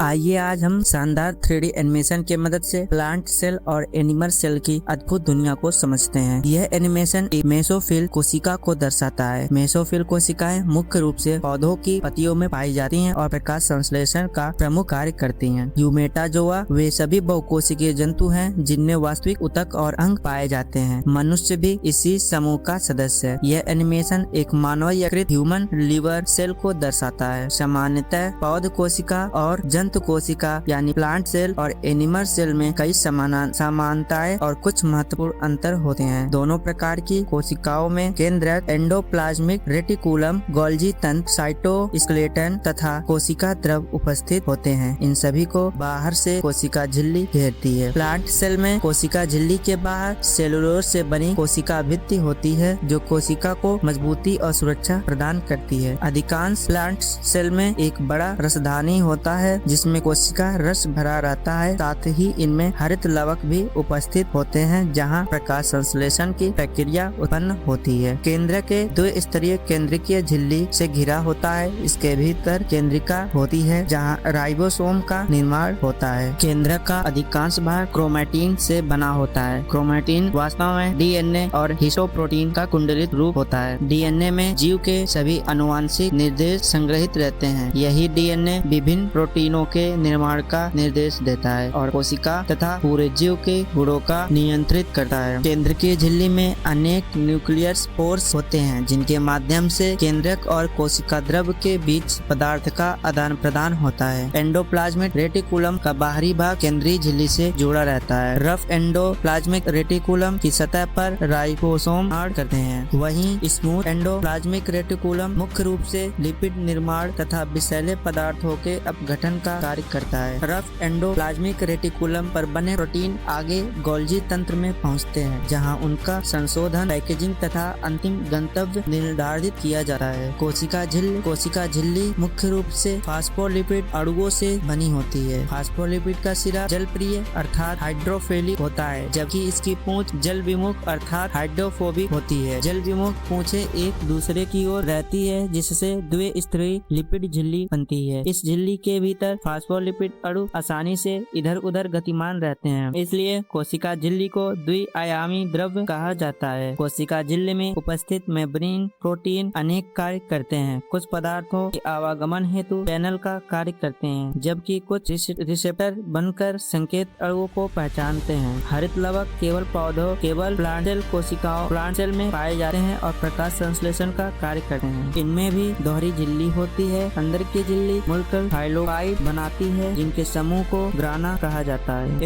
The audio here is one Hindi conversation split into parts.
आइए आज हम शानदार 3D एनिमेशन के मदद से प्लांट सेल और एनिमल सेल की अद्भुत दुनिया को समझते हैं। यह एनिमेशन एक मेसोफिल कोशिका को दर्शाता है। मेसोफिल कोशिकाएं मुख्य रूप से पौधों की पत्तियों में पाई जाती हैं और प्रकाश संश्लेषण का प्रमुख कार्य करती हैं। यूमेटाजोआ वे सभी बहुकोशिकीय जंतु हैं जिनमें वास्तविक ऊतक और अंग पाए जाते हैं। मनुष्य भी इसी समूह का सदस्य है। यह एनिमेशन एक मानवीयकृत ह्यूमन लिवर सेल को दर्शाता है। सामान्यतः पौध कोशिका और जंतु कोशिका यानी प्लांट सेल और एनिमल सेल में कई समानताएं और कुछ महत्वपूर्ण अंतर होते हैं। दोनों प्रकार की कोशिकाओं में केंद्रक एंडोप्लाज्मिक रेटिकुलम, गोल्जी तंत्र, साइटोस्केलेटन तथा कोशिका द्रव उपस्थित होते हैं। इन सभी को बाहर से कोशिका झिल्ली घेरती है। प्लांट सेल में कोशिका झिल्ली के बाहर सेलुलोज से बनी कोशिका भित्ति होती है जो कोशिका को मजबूती और सुरक्षा प्रदान करती है। अधिकांश प्लांट सेल में एक बड़ा रसधानी होता है जिसमें कोशिका रस भरा रहता है। साथ ही इनमें हरित लवक भी उपस्थित होते हैं जहां प्रकाश संश्लेषण की प्रक्रिया उत्पन्न होती है। केंद्र के द्विस्तरीय केंद्रीय झिल्ली से घिरा होता है। इसके भीतर केंद्रिका होती है जहां राइबोसोम का निर्माण होता है। केंद्र का अधिकांश भाग क्रोमैटिन से बना होता है। क्रोमैटिन वास्तव में डीएनए और हिस्टोप्रोटीन का कुंडलित रूप होता है। डीएनए में जीव के सभी आनुवंशिक निर्देश संग्रहित रहते हैं। यही डीएनए विभिन्न प्रोटीनों के निर्माण का निर्देश देता है और कोशिका तथा पूरे जीव के गुणों का नियंत्रित करता है। केंद्र की झिल्ली में अनेक न्यूक्लियर पोर्स होते हैं जिनके माध्यम से केंद्रक और कोशिका द्रव के बीच पदार्थ का आदान प्रदान होता है। एंडोप्लाज्मिक रेटिकुलम का बाहरी भाग केंद्रीय झिल्ली से जुड़ा रहता है। रफ एंडोप्लाज्मिक रेटिकुलम की सतह पर राइबोसोम निर्माण करते हैं। वहीं स्मूथ एंडोप्लाज्मिक रेटिकुलम मुख्य रूप से लिपिड निर्माण तथा विषैले पदार्थों के अपघटन का कार्य करता है। रफ एंडोप्लाज्मिक रेटिकुलम पर बने प्रोटीन आगे गोल्जी तंत्र में पहुंचते हैं जहां उनका संशोधन, पैकेजिंग तथा अंतिम गंतव्य निर्धारित किया जाता है। कोशिका झिल्ली मुख्य रूप से फास्फोलिपिड अणुओं से बनी होती है। फास्फोलिपिड का सिरा जलप्रिय अर्थात हाइड्रोफिलिक होता है जबकि इसकी पूंछ जल विमुख अर्थात हाइड्रोफोबिक होती है। जल विमुख पूंछें एक दूसरे की ओर रहती है जिससे द्विस्तरीय लिपिड झिल्ली बनती है। इस झिल्ली के भीतर फास्फोलिपिड अणु आसानी से इधर उधर गतिमान रहते हैं, इसलिए कोशिका झिल्ली को द्विआयामी द्रव कहा जाता है। कोशिका झिल्ली में उपस्थित मेम्ब्रेन प्रोटीन अनेक कार्य करते हैं। कुछ पदार्थों के आवागमन हेतु चैनल का कार्य करते हैं जबकि कुछ रिसेप्टर बनकर संकेत अणुओं को पहचानते हैं। हरित लवक केवल प्लांट सेल कोशिकाओं प्लांट सेल में पाए जाते हैं और प्रकाश संश्लेषण का कार्य करते हैं। इनमें भी दोहरी झिल्ली होती है। अंदर की झिल्ली मूलतः थाइलाकोइड बनाती है जिनके समूह को ग्राना कहा जाता है।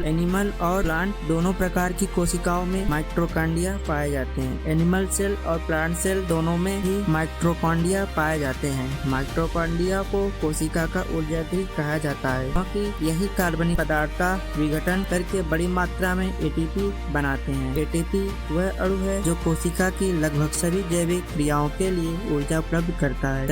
एनिमल और प्लांट दोनों प्रकार की कोशिकाओं में माइटोकॉन्ड्रिया पाए जाते हैं। एनिमल सेल और प्लांट सेल दोनों में ही माइटोकॉन्ड्रिया पाए जाते हैं। माइटोकॉन्ड्रिया को कोशिका का ऊर्जा गृह कहा जाता है क्योंकि यही कार्बनिक पदार्थ का विघटन करके बड़ी मात्रा में एटीपी बनाते हैं। एटीपी वह अणु है जो कोशिका की लगभग सभी जैविक क्रियाओं के लिए ऊर्जा उपलब्ध करता है।